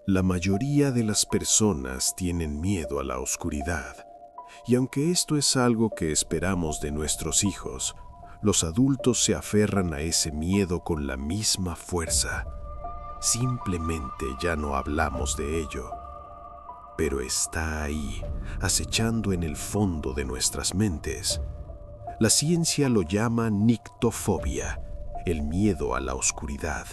La mayoría de las personas tienen miedo a la oscuridad, y aunque esto es algo que esperamos de nuestros hijos, los adultos se aferran a ese miedo con la misma fuerza. Simplemente ya no hablamos de ello, pero está ahí, acechando en el fondo de nuestras mentes. La ciencia lo llama nictofobia, el miedo a la oscuridad.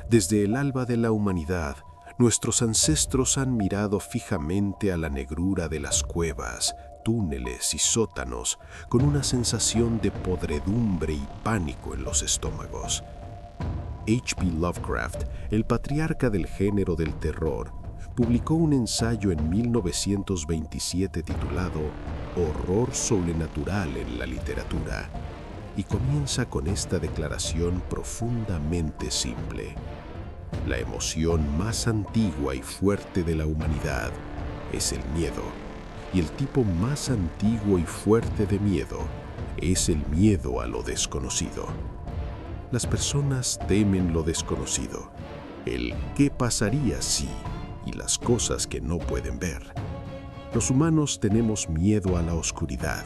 Desde el alba de la humanidad, nuestros ancestros han mirado fijamente a la negrura de las cuevas, túneles y sótanos con una sensación de podredumbre y pánico en los estómagos. H.P. Lovecraft, el patriarca del género del terror, publicó un ensayo en 1927 titulado Horror sobrenatural en la literatura, y comienza con esta declaración profundamente simple. La emoción más antigua y fuerte de la humanidad es el miedo, y el tipo más antiguo y fuerte de miedo es el miedo a lo desconocido. Las personas temen lo desconocido, el qué pasaría si y las cosas que no pueden ver. Los humanos tenemos miedo a la oscuridad.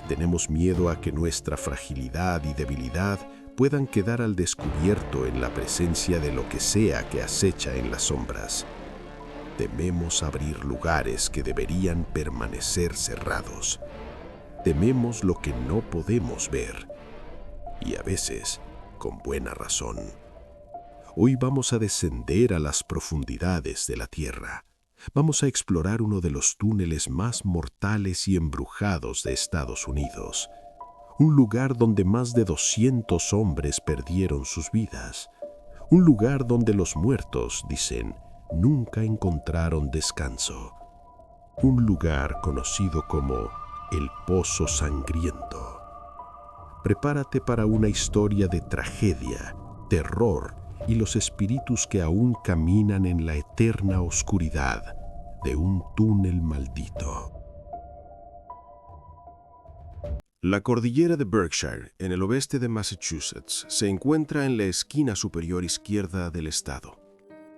Tenemos miedo a que nuestra fragilidad y debilidad puedan quedar al descubierto en la presencia de lo que sea que acecha en las sombras. Tememos abrir lugares que deberían permanecer cerrados. Tememos lo que no podemos ver. Y a veces, con buena razón. Hoy vamos a descender a las profundidades de la Tierra. Vamos a explorar uno de los túneles más mortales y embrujados de Estados Unidos. Un lugar donde más de 200 hombres perdieron sus vidas. Un lugar donde los muertos, dicen, nunca encontraron descanso. Un lugar conocido como el Pozo Sangriento. Prepárate para una historia de tragedia, terror y los espíritus que aún caminan en la eterna oscuridad de un túnel maldito. La cordillera de Berkshire, en el oeste de Massachusetts, se encuentra en la esquina superior izquierda del estado.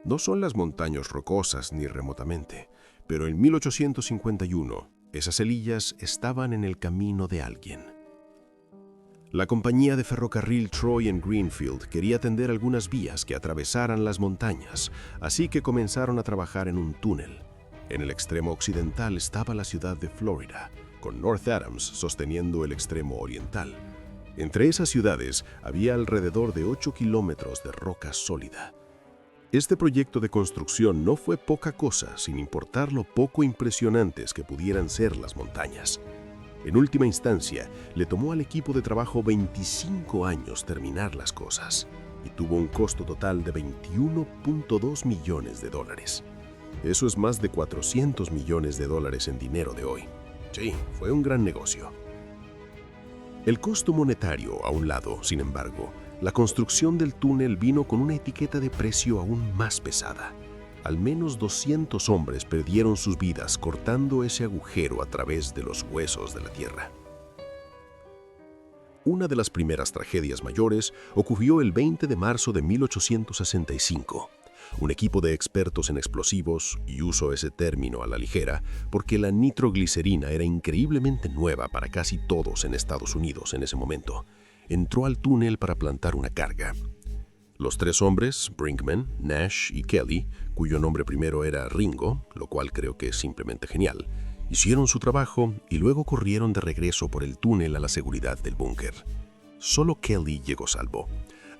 No son las montañas rocosas ni remotamente, pero en 1851 esas selillas estaban en el camino de alguien. La compañía de ferrocarril Troy and Greenfield quería tender algunas vías que atravesaran las montañas, así que comenzaron a trabajar en un túnel. En el extremo occidental estaba la ciudad de Florida, con North Adams sosteniendo el extremo oriental. Entre esas ciudades había alrededor de 8 kilómetros de roca sólida. Este proyecto de construcción no fue poca cosa, sin importar lo poco impresionantes que pudieran ser las montañas. En última instancia, le tomó al equipo de trabajo 25 años terminar las cosas y tuvo un costo total de $21.2 millones. Eso es más de $400 millones en dinero de hoy. Sí, fue un gran negocio. El costo monetario a un lado, sin embargo, la construcción del túnel vino con una etiqueta de precio aún más pesada. Al menos 200 hombres perdieron sus vidas cortando ese agujero a través de los huesos de la tierra. Una de las primeras tragedias mayores ocurrió el 20 de marzo de 1865. Un equipo de expertos en explosivos, y uso ese término a la ligera porque la nitroglicerina era increíblemente nueva para casi todos en Estados Unidos en ese momento, entró al túnel para plantar una carga. Los tres hombres, Brinkman, Nash y Kelly, cuyo nombre primero era Ringo, lo cual creo que es simplemente genial, hicieron su trabajo y luego corrieron de regreso por el túnel a la seguridad del búnker. Solo Kelly llegó salvo.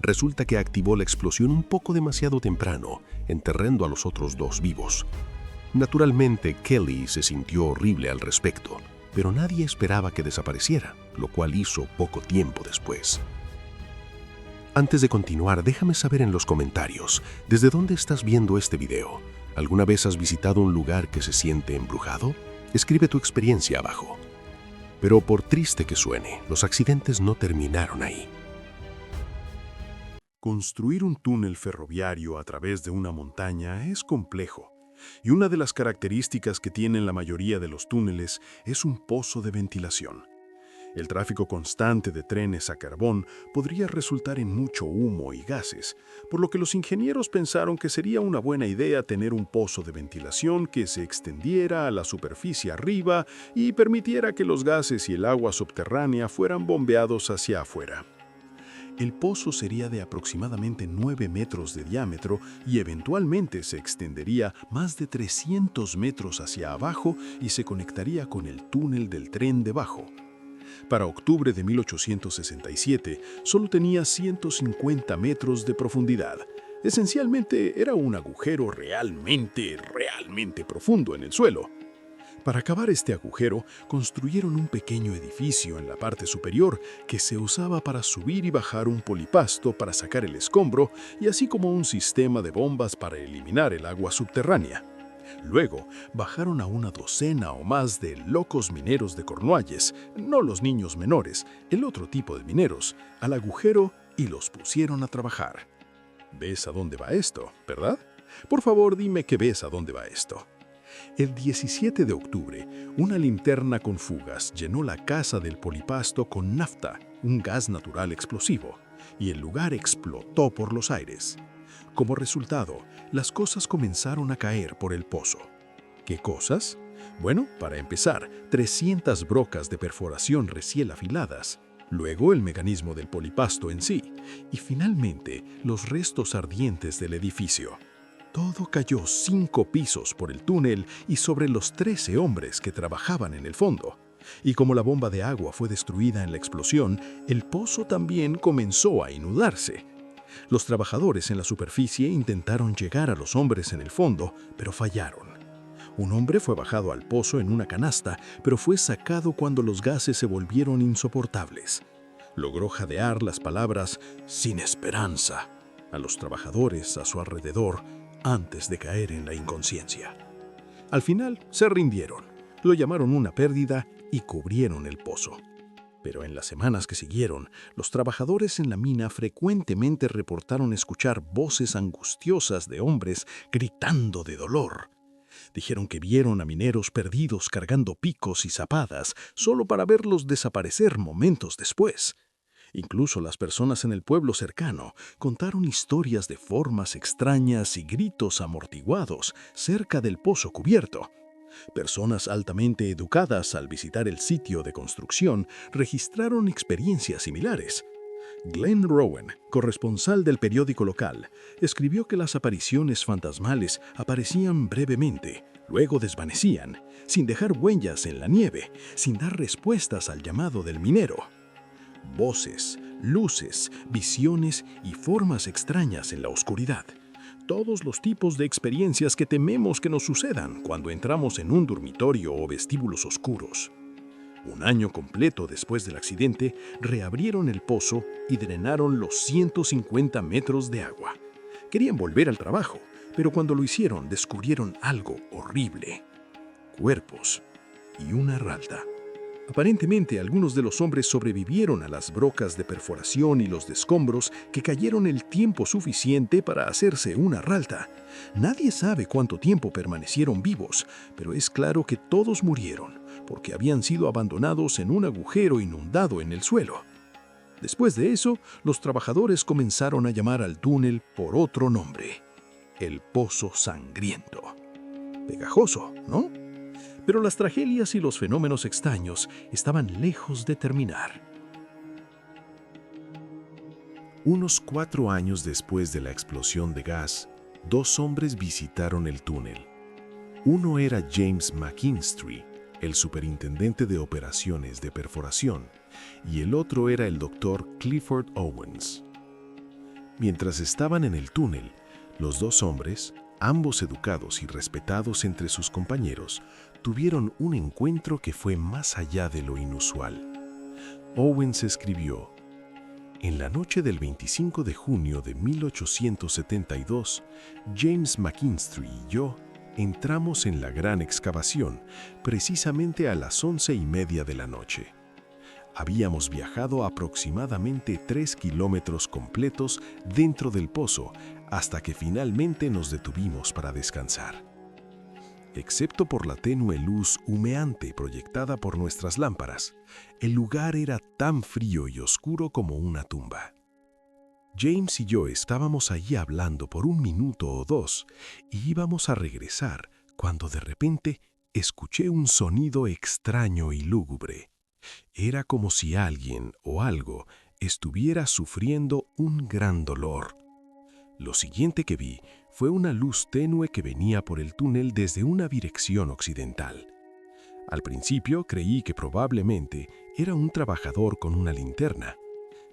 Resulta que activó la explosión un poco demasiado temprano, enterrando a los otros dos vivos. Naturalmente, Kelly se sintió horrible al respecto, pero nadie esperaba que desapareciera, lo cual hizo poco tiempo después. Antes de continuar, déjame saber en los comentarios, ¿desde dónde estás viendo este video? ¿Alguna vez has visitado un lugar que se siente embrujado? Escribe tu experiencia abajo. Pero por triste que suene, los accidentes no terminaron ahí. Construir un túnel ferroviario a través de una montaña es complejo, y una de las características que tienen la mayoría de los túneles es un pozo de ventilación. El tráfico constante de trenes a carbón podría resultar en mucho humo y gases, por lo que los ingenieros pensaron que sería una buena idea tener un pozo de ventilación que se extendiera a la superficie arriba y permitiera que los gases y el agua subterránea fueran bombeados hacia afuera. El pozo sería de aproximadamente 9 metros de diámetro y eventualmente se extendería más de 300 metros hacia abajo y se conectaría con el túnel del tren debajo. Para octubre de 1867, solo tenía 150 metros de profundidad. Esencialmente era un agujero realmente profundo en el suelo. Para acabar este agujero, construyeron un pequeño edificio en la parte superior que se usaba para subir y bajar un polipasto para sacar el escombro y así como un sistema de bombas para eliminar el agua subterránea. Luego, bajaron a una docena o más de locos mineros de Cornualles, no los niños menores, el otro tipo de mineros, al agujero y los pusieron a trabajar. ¿Ves a dónde va esto, verdad? Por favor, dime que ves a dónde va esto. El 17 de octubre, una linterna con fugas llenó la casa del polipasto con nafta, un gas natural explosivo, y el lugar explotó por los aires. Como resultado, las cosas comenzaron a caer por el pozo. ¿Qué cosas? Bueno, para empezar, 300 brocas de perforación recién afiladas, luego el mecanismo del polipasto en sí, y finalmente los restos ardientes del edificio. Todo cayó 5 pisos por el túnel y sobre los 13 hombres que trabajaban en el fondo. Y como la bomba de agua fue destruida en la explosión, el pozo también comenzó a inundarse. Los trabajadores en la superficie intentaron llegar a los hombres en el fondo, pero fallaron. Un hombre fue bajado al pozo en una canasta, pero fue sacado cuando los gases se volvieron insoportables. Logró jadear las palabras «sin esperanza» a los trabajadores a su alrededor antes de caer en la inconsciencia. Al final se rindieron, lo llamaron una pérdida y cubrieron el pozo. Pero en las semanas que siguieron, los trabajadores en la mina frecuentemente reportaron escuchar voces angustiosas de hombres gritando de dolor. Dijeron que vieron a mineros perdidos cargando picos y zapadas solo para verlos desaparecer momentos después. Incluso las personas en el pueblo cercano contaron historias de formas extrañas y gritos amortiguados cerca del pozo cubierto. Personas altamente educadas al visitar el sitio de construcción registraron experiencias similares. Glenn Rowan, corresponsal del periódico local, escribió que las apariciones fantasmales aparecían brevemente, luego desvanecían, sin dejar huellas en la nieve, sin dar respuestas al llamado del minero. Voces, luces, visiones y formas extrañas en la oscuridad. Todos los tipos de experiencias que tememos que nos sucedan cuando entramos en un dormitorio o vestíbulos oscuros. Un año completo después del accidente, reabrieron el pozo y drenaron los 150 metros de agua. Querían volver al trabajo, pero cuando lo hicieron descubrieron algo horrible. Cuerpos y una rata. Aparentemente, algunos de los hombres sobrevivieron a las brocas de perforación y los escombros que cayeron el tiempo suficiente para hacerse una ralta. Nadie sabe cuánto tiempo permanecieron vivos, pero es claro que todos murieron, porque habían sido abandonados en un agujero inundado en el suelo. Después de eso, los trabajadores comenzaron a llamar al túnel por otro nombre: el Pozo Sangriento. Pegajoso, ¿no? Pero las tragedias y los fenómenos extraños estaban lejos de terminar. Unos 4 años después de la explosión de gas, 2 hombres visitaron el túnel. Uno era James McKinstry, el superintendente de operaciones de perforación, y el otro era el doctor Clifford Owens. Mientras estaban en el túnel, los 2 hombres, ambos educados y respetados entre sus compañeros, tuvieron un encuentro que fue más allá de lo inusual. Owens escribió: en la noche del 25 de junio de 1872, James McKinstry y yo entramos en la gran excavación, precisamente a las 11:30 de la noche. Habíamos viajado aproximadamente 3 kilómetros completos dentro del pozo hasta que finalmente nos detuvimos para descansar. Excepto por la tenue luz humeante proyectada por nuestras lámparas, el lugar era tan frío y oscuro como una tumba. James y yo estábamos allí hablando por 1 minuto o 2 y íbamos a regresar cuando de repente escuché un sonido extraño y lúgubre. Era como si alguien o algo estuviera sufriendo un gran dolor. Lo siguiente que vi fue una luz tenue que venía por el túnel desde una dirección occidental. Al principio creí que probablemente era un trabajador con una linterna.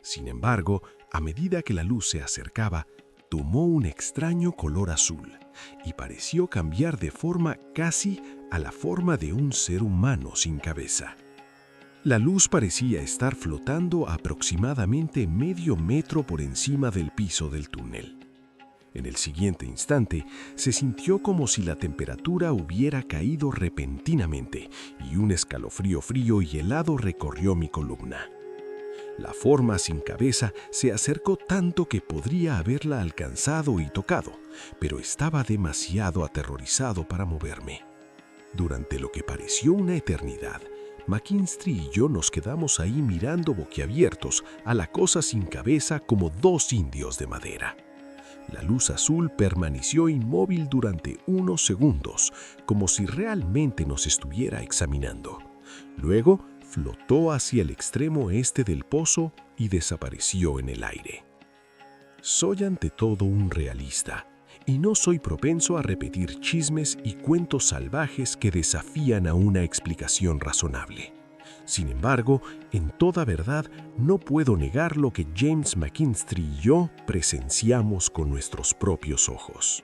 Sin embargo, a medida que la luz se acercaba, tomó un extraño color azul y pareció cambiar de forma casi a la forma de un ser humano sin cabeza. La luz parecía estar flotando aproximadamente medio metro por encima del piso del túnel. En el siguiente instante, se sintió como si la temperatura hubiera caído repentinamente y un escalofrío frío y helado recorrió mi columna. La forma sin cabeza se acercó tanto que podría haberla alcanzado y tocado, pero estaba demasiado aterrorizado para moverme. Durante lo que pareció una eternidad, McKinstry y yo nos quedamos ahí mirando boquiabiertos a la cosa sin cabeza como 2 indios de madera. La luz azul permaneció inmóvil durante unos segundos, como si realmente nos estuviera examinando. Luego, flotó hacia el extremo este del pozo y desapareció en el aire. Soy ante todo un realista, y no soy propenso a repetir chismes y cuentos salvajes que desafían a una explicación razonable. Sin embargo, en toda verdad, no puedo negar lo que James McKinstry y yo presenciamos con nuestros propios ojos.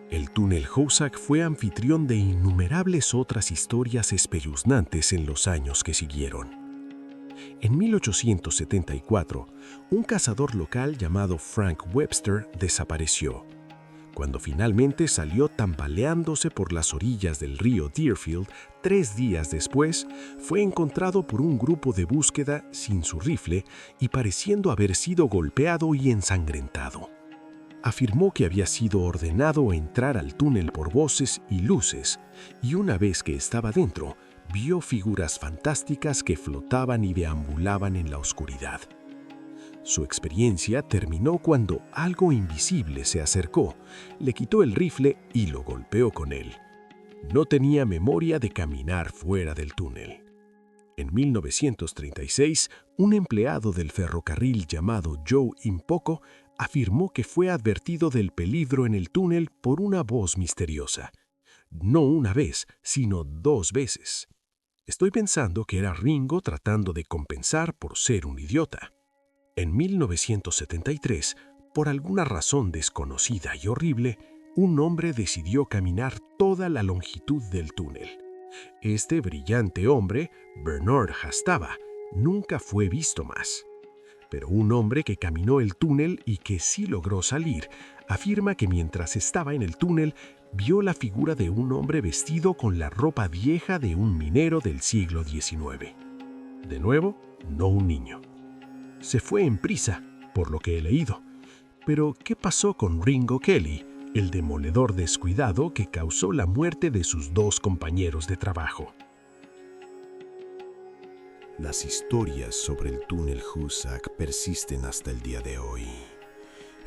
El túnel Hoosac fue anfitrión de innumerables otras historias espeluznantes en los años que siguieron. En 1874, un cazador local llamado Frank Webster desapareció. Cuando finalmente salió tambaleándose por las orillas del río Deerfield, 3 días después, fue encontrado por un grupo de búsqueda sin su rifle y pareciendo haber sido golpeado y ensangrentado. Afirmó que había sido ordenado entrar al túnel por voces y luces, y una vez que estaba dentro, vio figuras fantásticas que flotaban y deambulaban en la oscuridad. Su experiencia terminó cuando algo invisible se acercó, le quitó el rifle y lo golpeó con él. No tenía memoria de caminar fuera del túnel. En 1936, un empleado del ferrocarril llamado Joe Impoco afirmó que fue advertido del peligro en el túnel por una voz misteriosa. No una vez, sino 2 veces. Estoy pensando que era Ringo tratando de compensar por ser un idiota. En 1973, por alguna razón desconocida y horrible, un hombre decidió caminar toda la longitud del túnel. Este brillante hombre, Bernard Hastava, nunca fue visto más. Pero un hombre que caminó el túnel y que sí logró salir, afirma que mientras estaba en el túnel, vio la figura de un hombre vestido con la ropa vieja de un minero del siglo XIX. De nuevo, no un niño. Se fue en prisa, por lo que he leído. Pero, ¿qué pasó con Ringo Kelly, el demoledor descuidado que causó la muerte de sus 2 compañeros de trabajo? Las historias sobre el túnel Hoosac persisten hasta el día de hoy.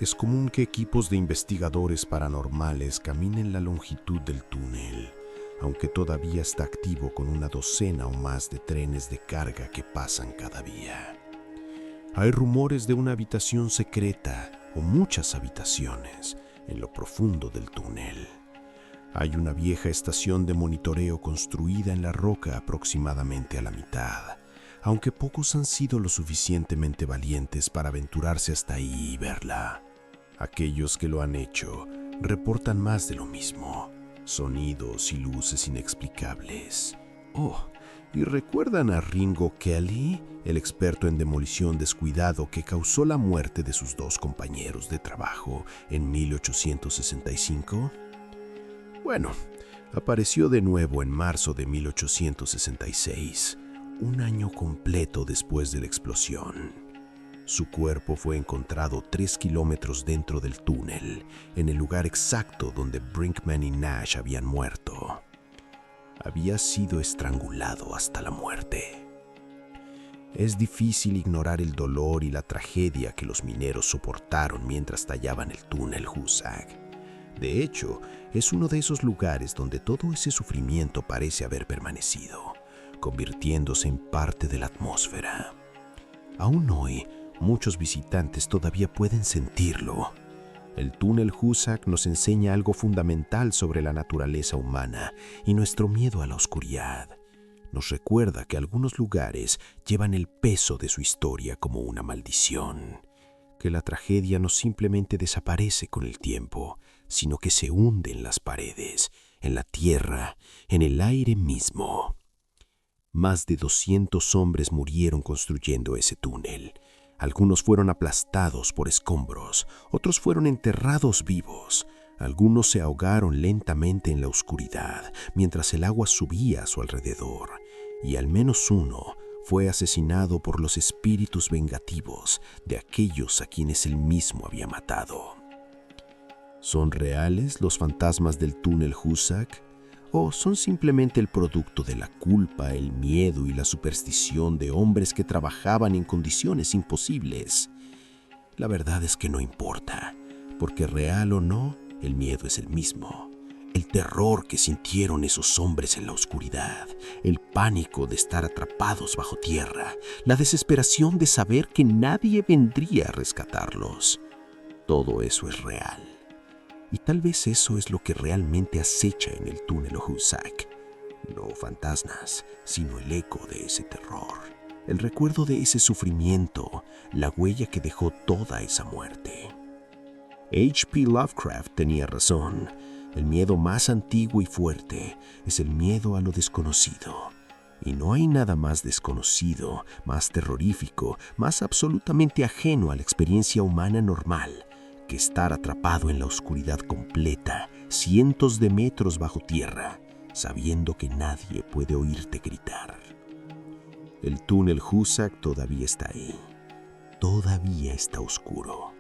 Es común que equipos de investigadores paranormales caminen la longitud del túnel, aunque todavía está activo con una docena o más de trenes de carga que pasan cada día. Hay rumores de una habitación secreta o muchas habitaciones en lo profundo del túnel. Hay una vieja estación de monitoreo construida en la roca aproximadamente a la mitad, aunque pocos han sido lo suficientemente valientes para aventurarse hasta ahí y verla. Aquellos que lo han hecho reportan más de lo mismo, sonidos y luces inexplicables. Oh, ¿y recuerdan a Ringo Kelly, el experto en demolición descuidado que causó la muerte de sus 2 compañeros de trabajo en 1865? Bueno, apareció de nuevo en marzo de 1866, un año completo después de la explosión. Su cuerpo fue encontrado 3 kilómetros dentro del túnel, en el lugar exacto donde Brinkman y Nash habían muerto. muerto. Había sido estrangulado hasta la muerte. Es difícil ignorar el dolor y la tragedia que los mineros soportaron mientras tallaban el túnel Hoosac. De hecho, es uno de esos lugares donde todo ese sufrimiento parece haber permanecido, convirtiéndose en parte de la atmósfera. Aún hoy, muchos visitantes todavía pueden sentirlo. El túnel Hoosac nos enseña algo fundamental sobre la naturaleza humana y nuestro miedo a la oscuridad. Nos recuerda que algunos lugares llevan el peso de su historia como una maldición, que la tragedia no simplemente desaparece con el tiempo, sino que se hunde en las paredes, en la tierra, en el aire mismo. Más de 200 hombres murieron construyendo ese túnel. Algunos fueron aplastados por escombros, otros fueron enterrados vivos. Algunos se ahogaron lentamente en la oscuridad mientras el agua subía a su alrededor, y al menos uno fue asesinado por los espíritus vengativos de aquellos a quienes él mismo había matado. ¿Son reales los fantasmas del túnel Hoosac? ¿O son simplemente el producto de la culpa, el miedo y la superstición de hombres que trabajaban en condiciones imposibles? La verdad es que no importa, porque real o no, el miedo es el mismo. El terror que sintieron esos hombres en la oscuridad, el pánico de estar atrapados bajo tierra, la desesperación de saber que nadie vendría a rescatarlos. Todo eso es real. Y tal vez eso es lo que realmente acecha en el túnel Hoosac. No fantasmas, sino el eco de ese terror, el recuerdo de ese sufrimiento, la huella que dejó toda esa muerte. H.P. Lovecraft tenía razón. El miedo más antiguo y fuerte es el miedo a lo desconocido. Y no hay nada más desconocido, más terrorífico, más absolutamente ajeno a la experiencia humana normal que estar atrapado en la oscuridad completa, cientos de metros bajo tierra, sabiendo que nadie puede oírte gritar. El túnel Hoosac todavía está ahí. Todavía está oscuro.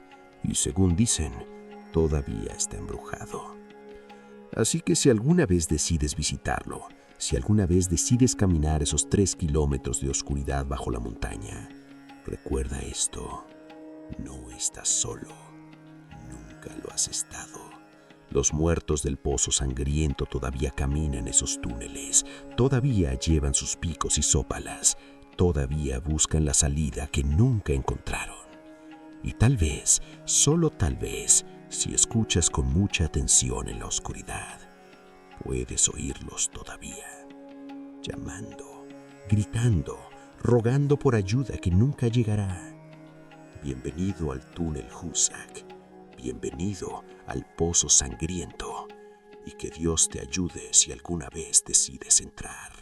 Y según dicen, todavía está embrujado. Así que si alguna vez decides visitarlo, si alguna vez decides caminar esos 3 kilómetros de oscuridad bajo la montaña, recuerda esto: no estás solo. Nunca lo has estado. Los muertos del pozo sangriento todavía caminan esos túneles, todavía llevan sus picos y sópalas, todavía buscan la salida que nunca encontraron. Y tal vez, solo tal vez, si escuchas con mucha atención en la oscuridad, puedes oírlos todavía, llamando, gritando, rogando por ayuda que nunca llegará. Bienvenido al túnel Hoosac. Bienvenido al pozo sangriento, y que Dios te ayude si alguna vez decides entrar.